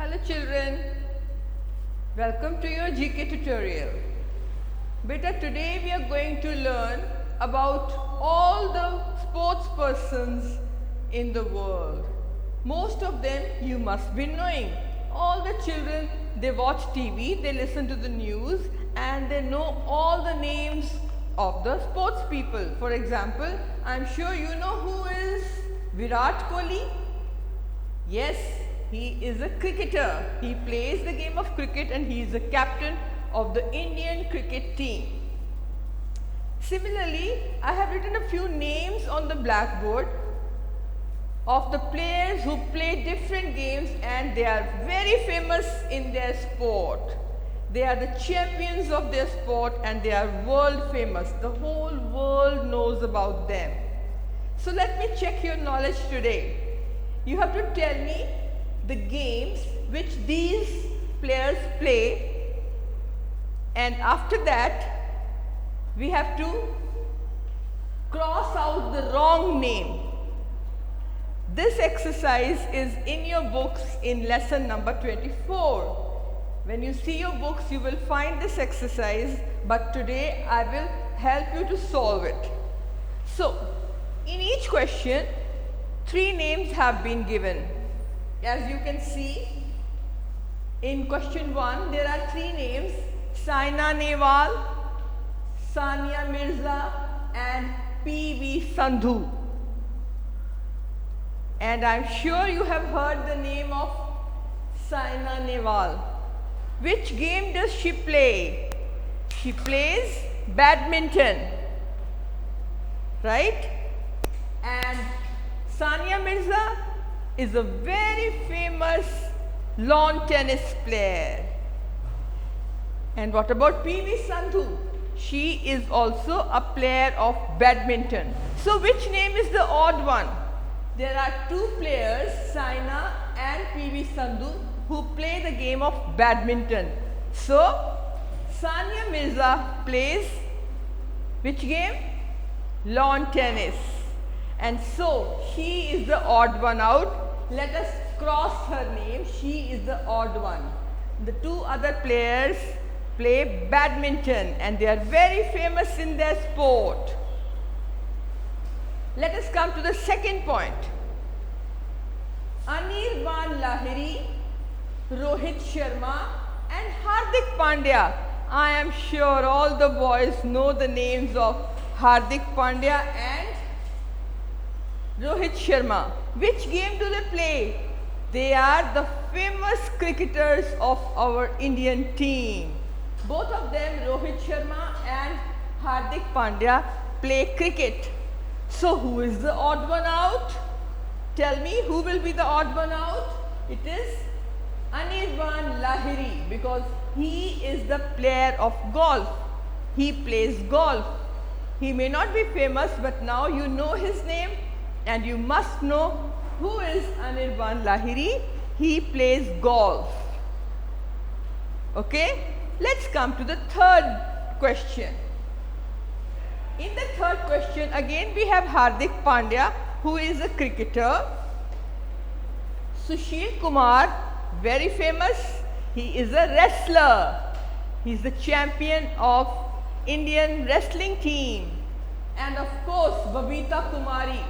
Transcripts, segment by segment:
Hello children, welcome to your GK tutorial. Beta, today we are going to learn about all the sports persons in the world. Most of them you must be knowing. All the children, they watch TV, they listen to the news and they know all the names of the sports people. For example, I am sure you know who is Virat Kohli. Yes, he is a cricketer. He plays the game of cricket and he is the captain of the Indian cricket team. Similarly, I have written a few names on the blackboard of the players who play different games and they are very famous in their sport. They are the champions of their sport and they are world famous. The whole world knows about them. So let me check your knowledge today. You have to tell me the games which these players play, and after that we have to cross out the wrong name. This exercise is in your books in lesson number 24. When you see your books you will find this exercise, but today I will help you to solve it. So in each question 3 names have been given. As you can see, in question 1 there are 3 names: Saina Nehwal, Sania Mirza and PV Sandhu. And I am sure you have heard the name of Saina Nehwal. Which game does she play? She plays badminton, right? And Sania Mirza is a very famous lawn tennis player. And what about PV Sandhu? She is also a player of badminton. So which name is the odd one? There are 2 players, Saina and PV Sandhu, who play the game of badminton. So Sania Mirza plays which game? Lawn tennis. And so she is the odd one out. Let us cross her name. She is the odd one. The 2 other players play badminton and they are very famous in their sport. Let us come to the second point. Anirban Lahiri, Rohit Sharma and Hardik Pandya. I am sure all the boys know the names of Hardik Pandya and Rohit Sharma. Which game do they play? They are the famous cricketers of our Indian team. Both of them, Rohit Sharma and Hardik Pandya, play cricket. So who is the odd one out? Tell me, who will be the odd one out? It is Anirban Lahiri, because he is the player of golf. He plays golf. He may not be famous, but now you know his name and you must know who is Anirban Lahiri. He plays golf. Okay? Let's come to the third question. In the third question again we have Hardik Pandya, who is a cricketer. Sushil Kumar, very famous. He is a wrestler. He is the champion of Indian wrestling team. And of course Babita Kumari.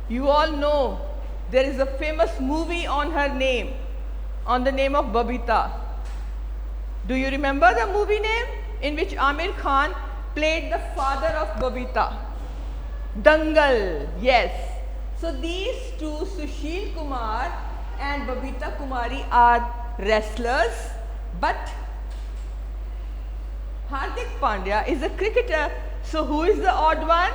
You all know there is a famous movie on her name, on the name of Babita. Do you remember the movie name in which Amir Khan played the father of Babita? Dangal, yes. So these 2, Sushil Kumar and Babita Kumari, are wrestlers, but Hardik Pandya is a cricketer. So who is the odd one?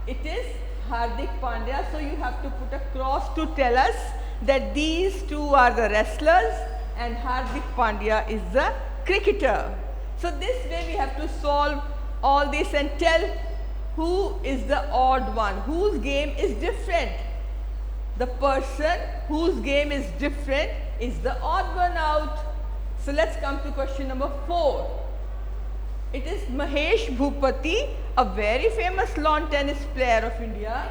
It is Hardik Pandya. So you have to put a cross to tell us that these 2 are the wrestlers and Hardik Pandya is the cricketer. So this way we have to solve all this and tell who is the odd one, whose game is different. The person whose game is different is the odd one out. So let's come to question number 4. It is Mahesh Bhupati, a very famous lawn tennis player of India.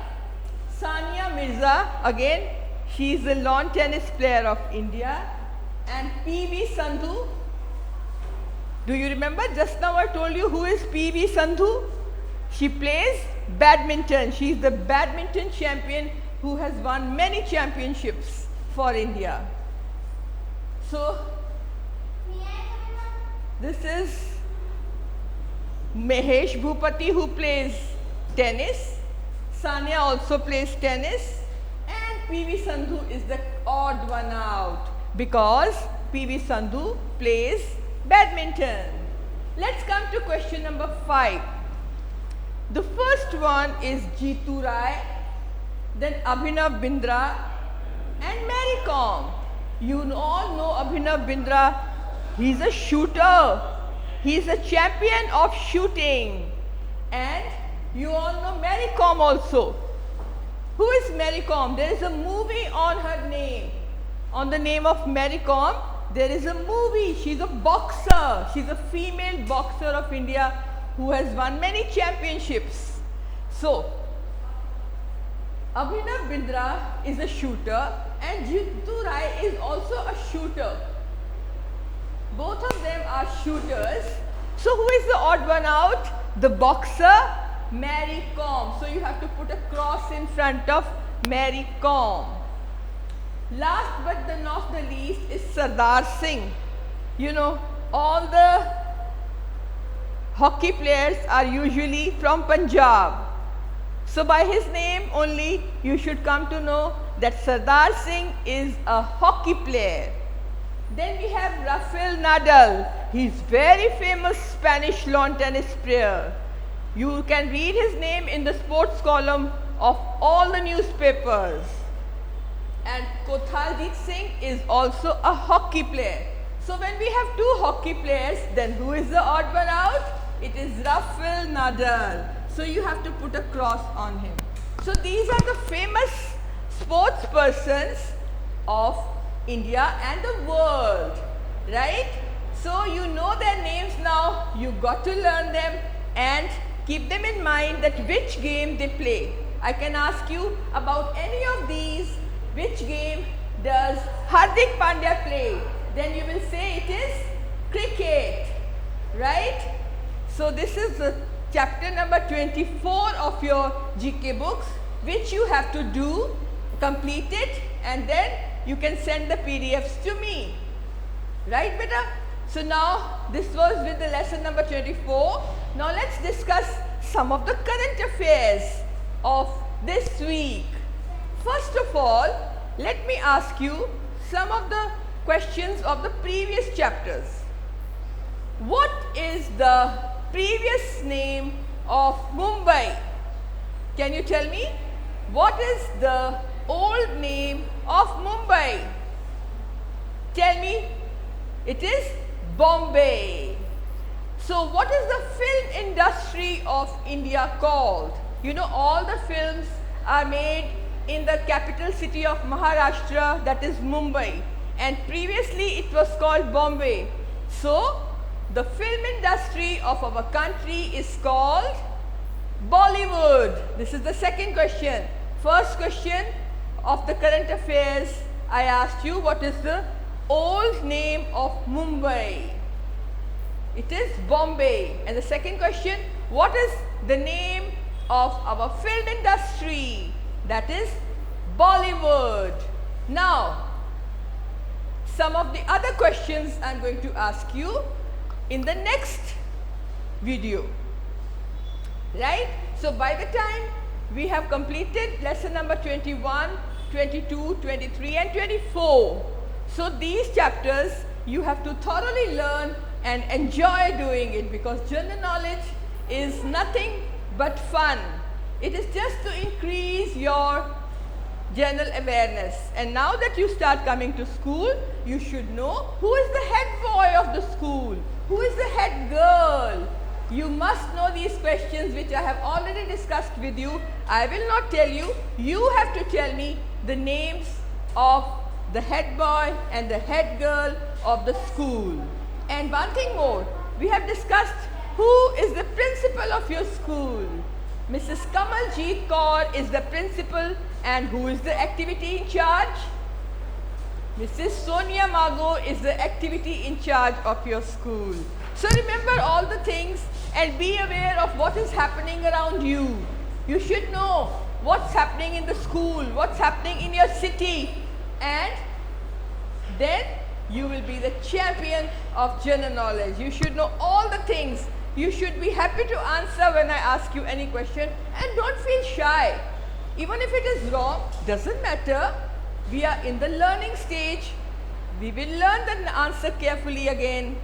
Sania Mirza, again she is a lawn tennis player of India. And PV Sandhu. Do you remember? Just now I told you who is PV Sandhu. She plays badminton. She is the badminton champion who has won many championships for India. So, this is Mahesh Bhupati, who plays tennis. Sania also plays tennis. And PV Sandhu is the odd one out because PV Sandhu plays badminton. Let's come to question number 5. The first one is Jeetu Rai, then Abhinav Bindra and Mary Kom. You all know Abhinav Bindra. He's a shooter. He's a champion of shooting. And you all know Mary Kom also. Who is Mary Kom? There is a movie on her name. On the name of Mary Kom, there is a movie. She's a boxer. She's a female boxer of India who has won many championships. So, Abhinav Bindra is a shooter and Jeetu Rai is also a shooter. Both of them are shooters. So, who is the odd one out? The boxer, Mary Kom. So, you have to put a cross in front of Mary Kom. Last but not the least is Sardar Singh. You know, all the hockey players are usually from Punjab. So by his name only you should come to know that Sardar Singh is a hockey player. Then we have Rafael Nadal. He is very famous Spanish lawn tennis player. You can read his name in the sports column of all the newspapers. And Kothaljeet Singh is also a hockey player. So when we have two hockey players, then who is the odd one out? It is Rafael Nadal. So you have to put a cross on him. So these are the famous sports persons of India and the world, right? So you know their names now, you got to learn them and keep them in mind that which game they play. I can ask you about any of these, which game does Hardik Pandya play? Then you will say it is cricket, right? So this is the chapter number 24 of your GK books, which you have to do, complete it, and then you can send the PDFs to me. Right, beta? So now this was with the lesson number 24. Now let's discuss some of the current affairs of this week. First of all, let me ask you some of the questions of the previous chapters. What is the previous name of Mumbai? Can you tell me? What is the old name of Mumbai? Tell me. It is Bombay. So what is the film industry of India called? You know, all the films are made in the capital city of Maharashtra, that is Mumbai, and previously it was called Bombay. So the film industry of our country is called Bollywood. This is the second question. First question of the current affairs, I asked you what is the old name of Mumbai? It is Bombay. And the second question, what is the name of our film industry? That is Bollywood. Now, some of the other questions I am going to ask you in the next video, right? So by the time we have completed lesson number 21, 22, 23 and 24. So these chapters you have to thoroughly learn and enjoy doing it, because general knowledge is nothing but fun. It is just to increase your general awareness. And now that you start coming to school, you should know who is the head boy of the school, who is the head girl. You must know these questions which I have already discussed with you. I will not tell you. You have to tell me the names of the head boy and the head girl of the school. And one thing more, we have discussed who is the principal of your school. Mrs. Kamaljeet Kaur is the principal, and who is the activity in charge? Mrs. Sonia Mago is the activity in charge of your school. So remember all the things and be aware of what is happening around you. You should know what's happening in the school, what's happening in your city, and then you will be the champion of general knowledge. You should know all the things. You should be happy to answer when I ask you any question, and don't feel shy. Even if it is wrong, doesn't matter. We are in the learning stage. We will learn the answer carefully again.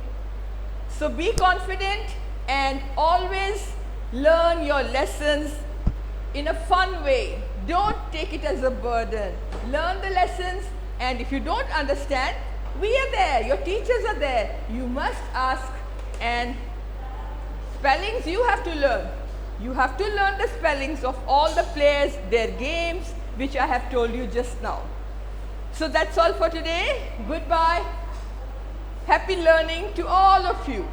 So be confident and always learn your lessons in a fun way. Don't take it as a burden. Learn the lessons, and if you don't understand, we are there. Your teachers are there. You must ask, and spellings you have to learn. You have to learn the spellings of all the players, their games, which I have told you just now. So that's all for today. Goodbye. Happy learning to all of you.